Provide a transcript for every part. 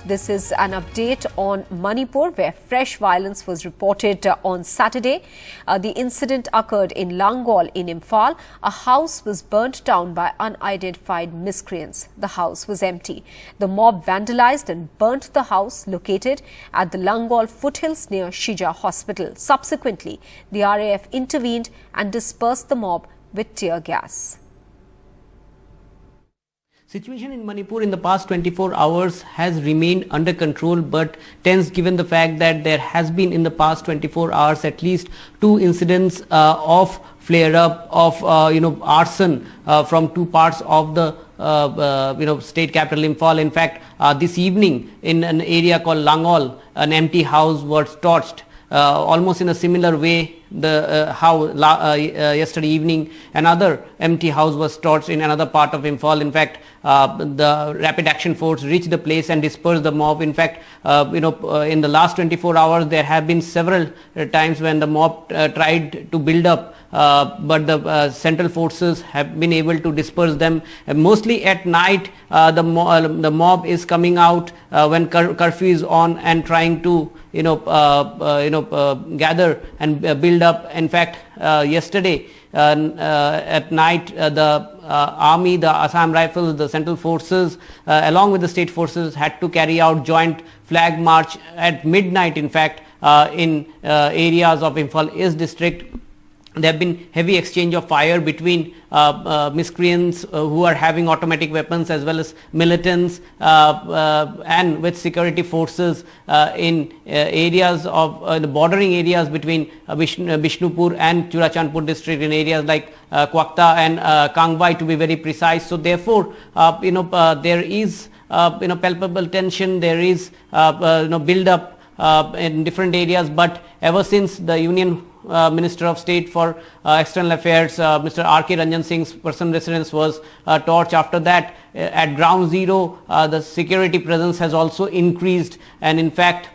This is an update on Manipur, where fresh violence was reported on Saturday. The incident occurred in Langol in Imphal. A house was burnt down by unidentified miscreants. The house was empty. The mob vandalized and burnt the house located at the Langol foothills near Shija Hospital. Subsequently, the RAF intervened and dispersed the mob with tear gas. Situation in Manipur in the past 24 hours has remained under control but tense, given the fact that there has been in the past 24 hours at least 2 incidents of flare-up of arson from 2 parts of the state capital Imphal. In fact, this evening in an area called Langol, an empty house was torched. Almost in a similar way, yesterday evening another empty house was torched in another part of Imphal. In fact, the rapid action force reached the place and dispersed the mob. In fact, in the last 24 hours there have been several times when the mob tried to build up, but the central forces have been able to disperse them. Mostly at night, the mob is coming out when curfew is on and trying to gather and build up. In fact, yesterday at night, the army, the Assam Rifles, the central forces along with the state forces had to carry out joint flag march at midnight. In fact, in areas of Imphal East district, there have been heavy exchange of fire between miscreants who are having automatic weapons as well as militants and with security forces in areas of the bordering areas between Bishnupur and Churachandpur district, in areas like Kwakta and Kangvai, to be very precise. So therefore, there is palpable tension, there is build up in different areas. But ever since the Union Minister of State for External Affairs, Mr. R.K. Ranjan Singh's personal residence was torched. After that, at ground zero, the security presence has also increased, and in fact,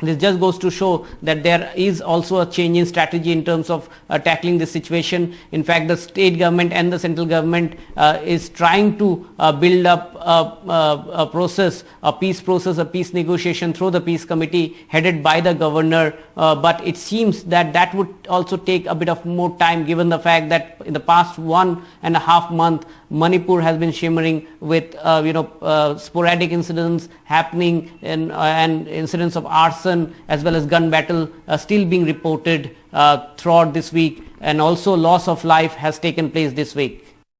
this just goes to show that there is also a change in strategy in terms of tackling this situation. In fact, the state government and the central government is trying to build up a process, a peace process, a peace negotiation through the peace committee headed by the governor. But it seems that that would also take a bit of more time, given the fact that in the past 1.5 months, Manipur has been shimmering with sporadic incidents happening and incidents of arson as well as gun battle still being reported throughout this week, and also loss of life has taken place this week.